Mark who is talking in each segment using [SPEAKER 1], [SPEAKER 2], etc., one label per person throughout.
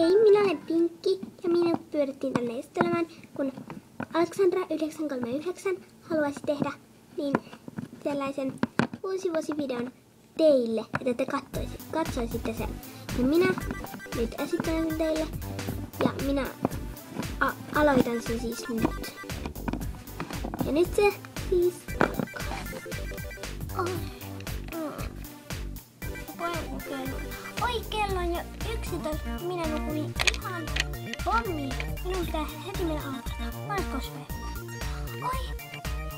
[SPEAKER 1] Hei, minä olen Pinkki ja minut pyydettiin tänne esittelemään, kun Aleksandra 939 haluaisi tehdä niin sellaisen uusi vuosivideon teille, että te katsoisitte sen. Ja minä nyt esittelen sen teille ja minä aloitan sen siis nyt. Ja nyt se siis alkaa. Oi, kello on jo 11. Minä nukuin ihan pommi. Minun pitää heti mennä aloittamaan. Marskosve. Oi,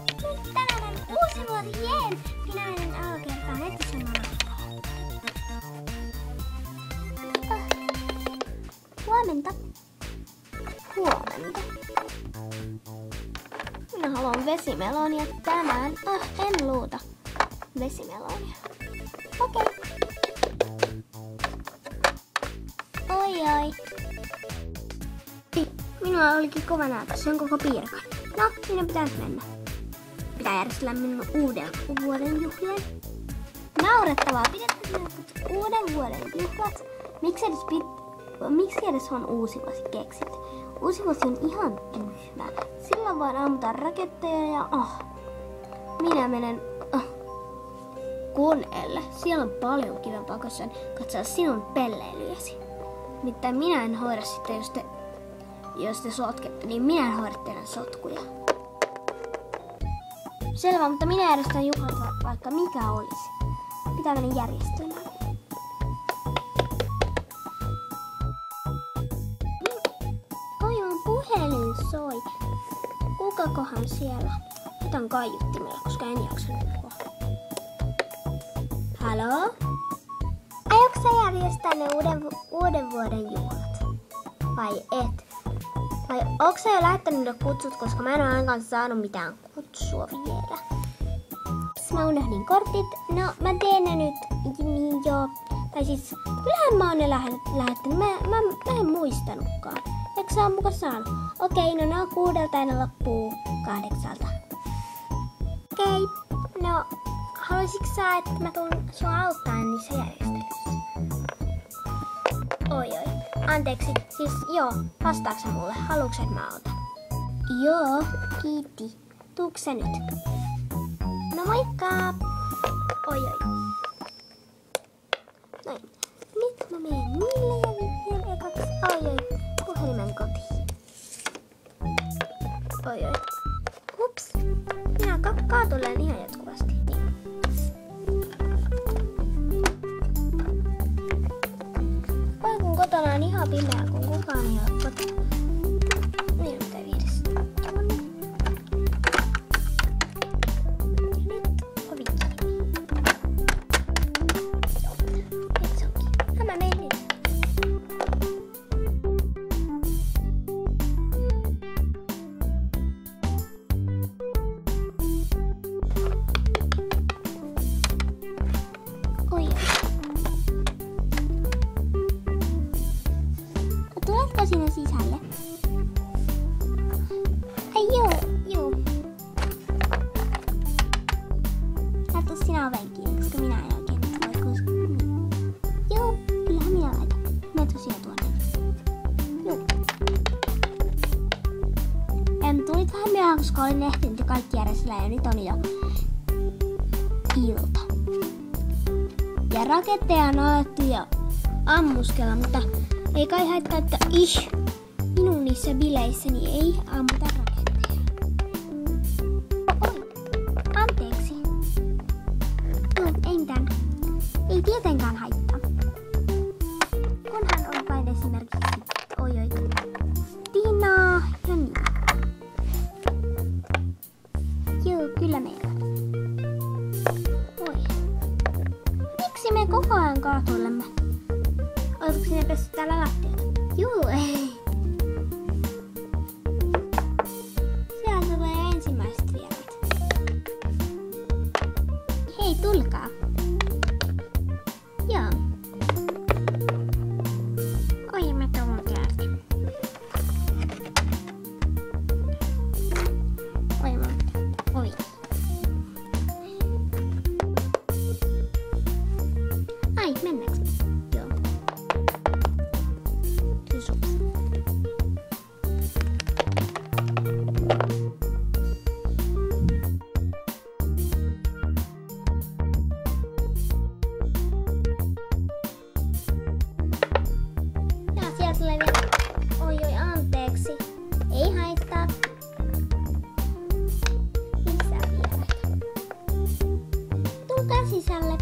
[SPEAKER 1] nyt tänään on uusi vuosi, jee! Minä menen alakertaan heti samaan aikaan. Huomenta. Huomenta. Minä haluan vesimelonia tänään. En luuta. Vesimelonia. Okei. Oi. Minulla olikin kova näytös, se on koko piirka. No, minun pitäisi mennä. Pitää järjestellä minun uuden vuoden juhlien. Naurettavaa, pidätkö sinä uuden vuoden juhlat? Miksi edes on uusi vuosi keksit? Uusi vuosi on ihan tyhmä. Silloin voin ammuta raketteja ja minä menen koneelle. Siellä on paljon kivempaa kuin sen katsoa sinun pelleilyäsi. Nimittäin minä en hoida sitä, jos te sotkette, niin minä en hoida teidän sotkuja. Selvä, mutta minä järjestän juhlansa vaikka mikä olisi. Pitää mennä järjestelmään. Aivan puhelin soi. Kukakohan siellä? Otan kaiuttimella, koska en jaksa nukkua. Halo? Aiotko sä järjestää ne uuden vuoden juhlat? Vai et? Vai onko sä jo lähettänyt ne kutsut, koska mä en ole ainakaan saanut mitään kutsua vielä? Mä unohdin kortit. No, mä teen ne nyt niin joo. Tai siis, kyllähän mä oon ne lähettänyt. Mä en muistanutkaan. Eikö sä oo muka saanut? Okei, no ne on 6 ja ne loppuu 8. Okei, no haluaisitko sä, että mä tuun sua auttaa niissä järjestelyissä? Oi. Anteeksi, siis joo, vastaatko sä mulle? Haluatko että mä autan? Joo, kiitti. Tuuks sä nyt? No moikka! Oi. Noin. Nyt mä menen niille ja vihjeen ekaksi. Oi. Puhelimen kotiin. Oi. Hups. Minä kaatulen ihan jatkuvasti. Vai kun kotona on ihan pimeä, kun kukaan ei ole kotona. Minun pitää viedä sitä tuonne. Nyt ovi kiinni. Nyt se onkin. No mä menen. Oi. Tuletko sinne sisälle? Ai joo. Laita sinä oven kiinni, koska minä en oikein voi koska... Joo, kyllähän minä laitan. Mene tosiaan tuonne. Joo. Tulit vähän myöhään, koska olin ehtinyt jo kaikki järjestellä ja nyt on jo ilta. Ja raketteja on alettu jo ammuskella, mutta ei kai haittaa, että minun niissä bileissäni ei ammuta raketteja. Oi, anteeksi. Ei mitään. Ei tietenkään haittaa. Kunhan on vain esimerkiksi Tinaa ja niin. Joo, kyllä meillä on. Oi. Miksi me koko ajan kaatuilemme? Oletko sinä pessyt täällä lattialla? Juu, ei. Siellä tulee ensimmäiset vieraat. Hei, tulkaa. Joo. Oi, mä tuon täältä. Oi. Ai, mennäänkö? Joo. sisälle.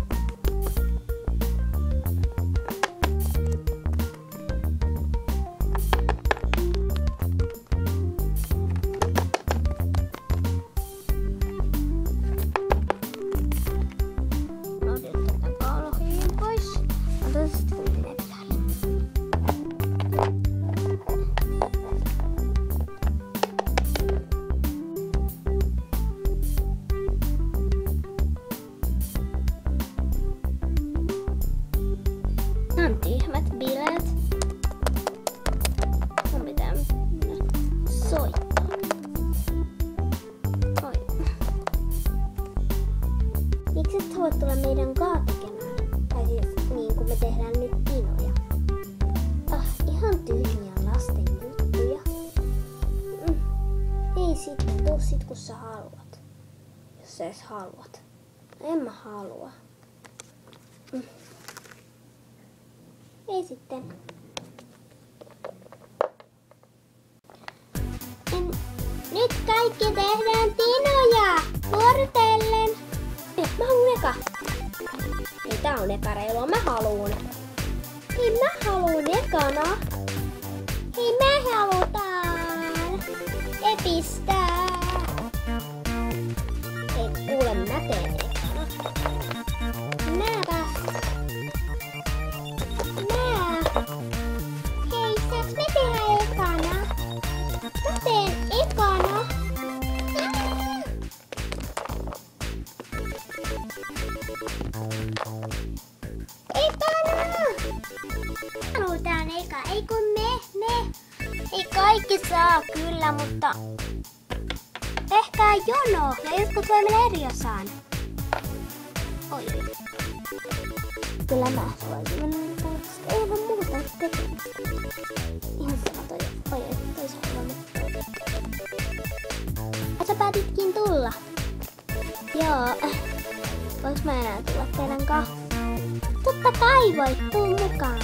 [SPEAKER 1] On tyhmät bileet. Mun pitää soittaa. Oi. Miksi et voi tulla meidän kaa tekemään? Tai siis niin kuin me tehdään nyt kinoja. Ihan tyhmiä lasten juttuja. Ei sitten, tuu sit kun sä haluat. Jos sä edes haluat. En mä halua. Ei sitten. Nyt kaikki tehdään tinoja! Vuorotellen! Mä haluun eka. Ei tää on epäreilua, mä haluun. Ei mä haluun ekana. Ei me halutaan. Epistää. Ei kuule, mä teen ekana. Mäpä. Hei, saaks me tehdä ekana? Mä teen ekana. Ekana! Halutaan eka, ei kun me. Ei kaikki saa kyllä, mutta tehkää jono ja jotkut voi mennä eri osaan. Oi. Kyllä mä voisin mennä tällaista. Ei ole muuta tekemistä. Ihan sama toi haluamme. Sä päätitkin tulla. Joo. Voinko mä enää tulla teidän kanssa? Totta kai voit, tuu mukaan.